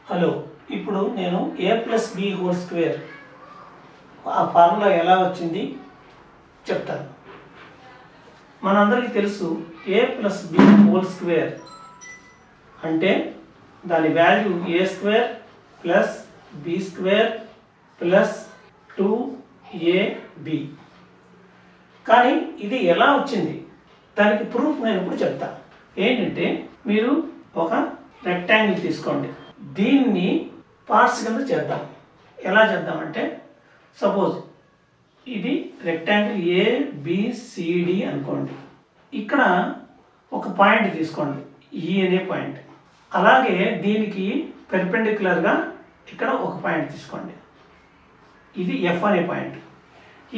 Hello, ఇప్పుడు నేను a+b² ఆ ఫార్ములా ఎలా వచ్చింది చెప్తాను. మనందరికీ తెలుసు a+b² అంటే దాని వాల్యూ a² + b² + 2ab. కానీ ఇది ఎలా వచ్చింది దానికి ప్రూఫ్ నేను ఇప్పుడు చెప్తాను. ఏంటంటే మీరు ఒక రెక్టాంగిల్ తీసుకోండి, దీన్ని పార్ట్స్ కింద చేద్దాం. ఎలా చేద్దామంటే సపోజ్ ఇది రెక్టాంగిల్ ABCD అనుకోండి. ఇక్కడ ఒక పాయింట్ తీసుకోండి, ఈ అనే పాయింట్. అలాగే దీనికి పెర్పెండిక్యులర్గా ఇక్కడ ఒక పాయింట్ తీసుకోండి, ఇది F అనే పాయింట్.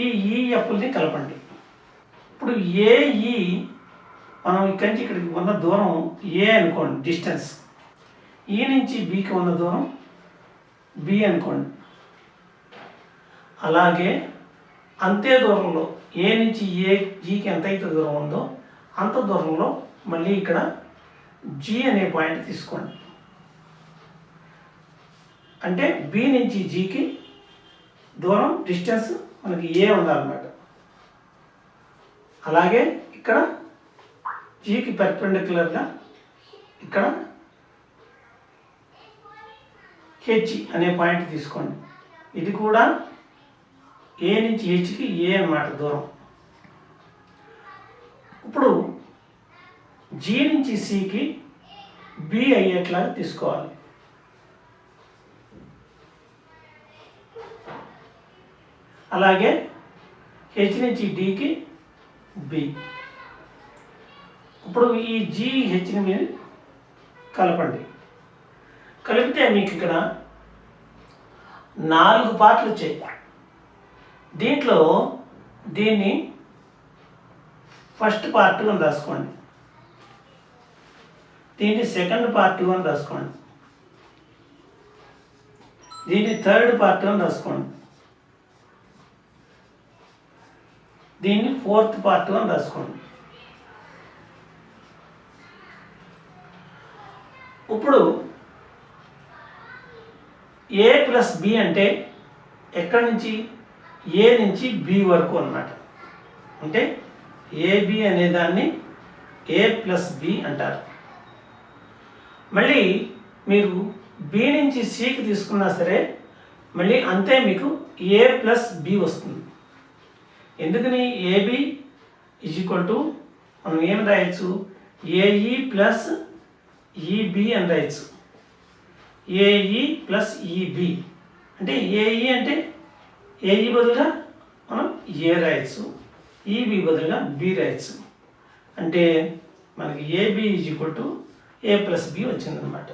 ఈ EFని కలపండి. ఇప్పుడు AE మనం ఇక్కడి నుంచి ఇక్కడికి ఉన్న దూరం A అనుకోండి, డిస్టెన్స్. ఈ నుంచి Bకి ఉన్న దూరం B అనుకోండి. అలాగే అంతే దూరంలో A నుంచి Gకి ఎంత అయితే దూరం ఉందో అంత దూరంలో మళ్ళీ ఇక్కడ G అనే పాయింట్ తీసుకోండి. అంటే B నుంచి Gకి దూరం డిస్టెన్స్ మనకి A ఉండాలన్నమాట. అలాగే ఇక్కడ Gకి పెర్పెండిక్యులర్గా ఇక్కడ H అనే పాయింట్ తీసుకోండి. ఇది కూడా A నుంచి Hకి A అన్నమాట దూరం. ఇప్పుడు G నుంచి Cకి B అయ్యేట్లాగా తీసుకోవాలి. అలాగే H నుంచి Dకి B. ఇప్పుడు ఈ GHని మీరు కలపండి. కలిపితే మీకు ఇక్కడ 4 పార్ట్లు వచ్చాయి. దీంట్లో దీన్ని ఫస్ట్ పార్ట్ అని రాసుకోండి, దీన్ని సెకండ్ పార్ట్ అని రాసుకోండి, దీన్ని థర్డ్ పార్ట్ అని రాసుకోండి, దీన్ని ఫోర్త్ పార్ట్ అని రాసుకోండి. ఇప్పుడు A+B అంటే ఎక్కడి నుంచి A నుంచి B వరకు అన్నమాట. అంటే AB అనే దాన్ని A+B అంటారు. మళ్ళీ మీరు B నుంచి Cకి తీసుకున్నా సరే మళ్ళీ అంతే మీకు A+B వస్తుంది. ఎందుకని AB = మనం ఏం రాయొచ్చు, AE + EB అని రాయొచ్చు. AE + EB అంటే AE అంటే AE బదులుగా మనం A రాయొచ్చు, EB బదులుగా B రాయొచ్చు. అంటే మనకి AB = A+B వచ్చిందనమాట.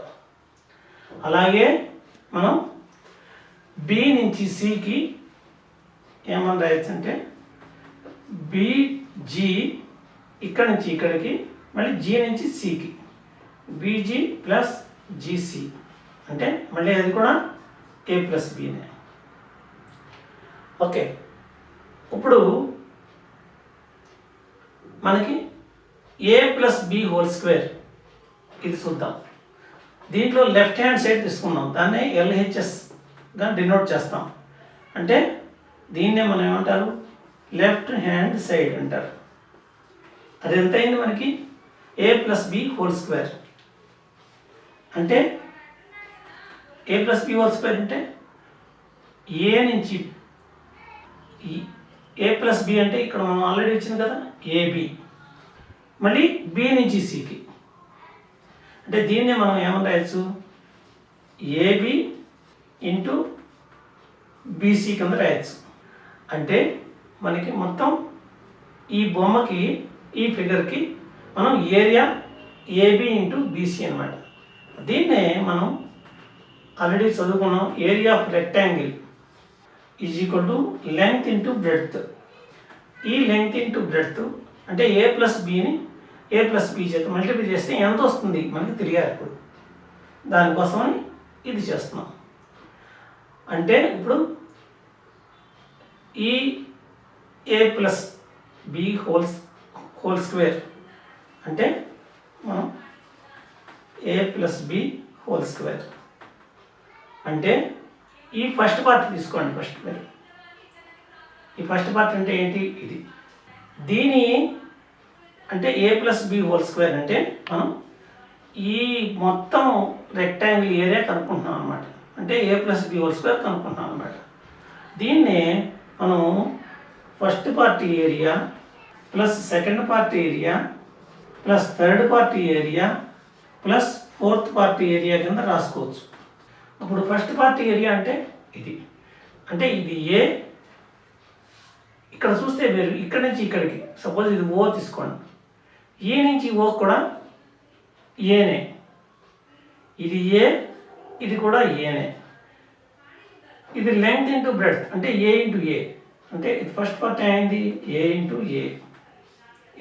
అలాగే మనం B నుంచి Cకి ఏమని రాయొచ్చు అంటే BG, ఇక్కడ నుంచి ఇక్కడికి మళ్ళీ G నుంచి Cకి BG + GC అంటే మళ్ళీ అది కూడా A+Bనే. ఓకే, ఇప్పుడు మనకి A+B² ఇది చూద్దాం. దీంట్లో లెఫ్ట్ హ్యాండ్ సైడ్ తీసుకున్నాం, దాన్నే LHSగా డినోట్ చేస్తాం. అంటే దీన్నే మనం ఏమంటారు, లెఫ్ట్ హ్యాండ్ సైడ్ అంటారు. అది ఎంత అయింది మనకి A+B² అంటే A+B² అంటే A నుంచి A+B అంటే ఇక్కడ మనం ఆల్రెడీ వచ్చింది కదా AB, మళ్ళీ B నుంచి Cకి. అంటే దీన్నే మనం ఏమని రాయొచ్చు, AB × BC కింద రాయొచ్చు. అంటే మనకి మొత్తం ఈ బొమ్మకి ఈ ఫిగర్కి మనం ఏరియా AB × BC అన్నమాట. దీన్నే మనం ఆల్రెడీ చదువుకున్నాం, area of rectangle = length × breadth. ఈ లెంగ్త్ × బ్రెడ్త్ అంటే A+Bని A+B చేత మల్టిప్లై చేస్తే ఎంత వస్తుంది మనకి తెలియాలి. ఇప్పుడు దానికోసమని ఇది చేస్తున్నాం. అంటే ఇప్పుడు ఈ A+B² అంటే మనం A+B² అంటే ఈ ఫస్ట్ పార్ట్ తీసుకోండి. ఫస్ట్ మీరు ఈ ఫస్ట్ పార్ట్ అంటే ఏంటి? ఇది. దీని అంటే a + b హోల్ స్క్వేర్ అంటే మనం ఈ మొత్తం రెక్టాంగిల్ ఏరియా కనుక్కుంటున్నాం అనమాట. అంటే a + b హోల్ స్క్వేర్ కనుక్కుంటున్నాం అనమాట. దీన్నే మనం first part area plus second part area plus third part area plus fourth part area కింద రాసుకోవచ్చు. అప్పుడు ఫస్ట్ పార్ట్ ఏరియా అంటే ఇది. అంటే ఇది ఏ. ఇక్కడ చూస్తే మీరు ఇక్కడ నుంచి ఇక్కడికి సపోజ్ ఇది ఓ తీసుకోండి. ఏ నుంచి ఓ కూడా ఏనే. ఇది ఏ, ఇది కూడా ఏనే. ఇది లెంగ్త్ ఇంటూ బ్రెడ్త్ అంటే ఏ ఇంటూ ఏ. అంటే ఇది ఫస్ట్ పార్ట్ అయింది ఏ ఇంటూ ఏ.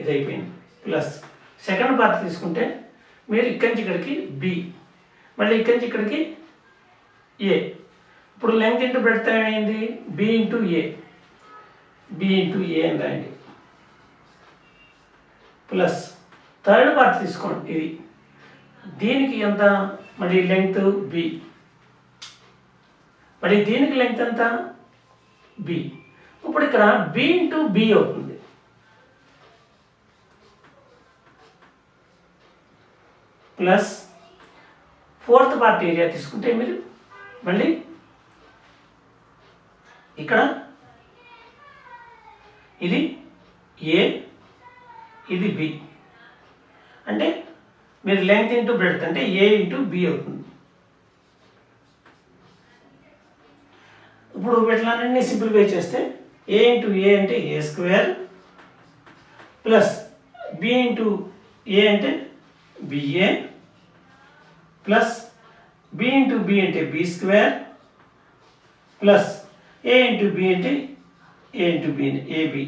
ఇది అయిపోయింది. ప్లస్ సెకండ్ పార్ట్ తీసుకుంటే మీరు ఇక్కడి నుంచి ఇక్కడికి బి, మళ్ళీ ఇక్కడి నుంచి ఇక్కడికి ఏ. ఇప్పుడు లెంగ్త్ ఇంటూ బ్రెడ్త్ ఏమైంది? బి ఇంటూ ఏ. బి ఇంటూ ఏ అని రాయండి. ప్లస్ థర్డ్ పార్ట్ తీసుకోండి. ఇది దీనికి ఎంత? మళ్ళీ లెంగ్త్ బి, మళ్ళీ దీనికి లెంగ్త్ ఎంత? బి. ఇప్పుడు ఇక్కడ బి ఇంటూ బి అవుతుంది. ప్లస్ ఫోర్త్ పార్ట్ ఏరియా తీసుకుంటే మీరు మళ్ళీ ఇక్కడ ఇది ఏ, ఇది బి. అంటే మీరు లెంగ్త్ ఇంటూ బ్రెడ్త్ అంటే ఏ ఇంటూ బి అవుతుంది. ఇప్పుడు వీటిలన్నీ సింప్లిఫై చేస్తే ఏ ఇంటూ ఏ అంటే A square plus B into A అంటే BA plus B into B అంటే B square plus A into B అంటే ఏ ఇంటూ బి ఏబి.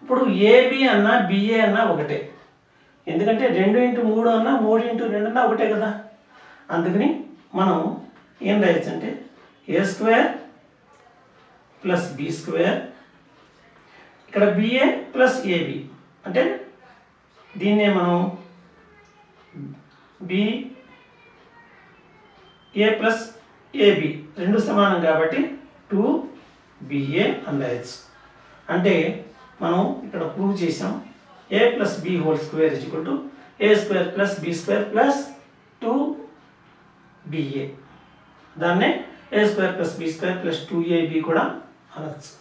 ఇప్పుడు ఏబి అన్నా బిఏ అన్నా ఒకటే. ఎందుకంటే 2 ఇంటూ 3 అన్నా 3 ఇంటూ 2 అన్నా ఒకటే కదా. అందుకని మనం ఏం రాయొచ్చు అంటే A square plus B square, ఇక్కడ బిఏ ప్లస్ ఏబి. అంటే దీన్నే మనం బి ఏ ప్లస్ ఏబి రెండు సమానం కాబట్టి 2BA అని రాయొచ్చు. అంటే మనం ఇక్కడ ప్రూవ్ చేసాం a + b whole square = a² + b² + 2BA. దాన్నే a² + b² + 2AB కూడా అనొచ్చు.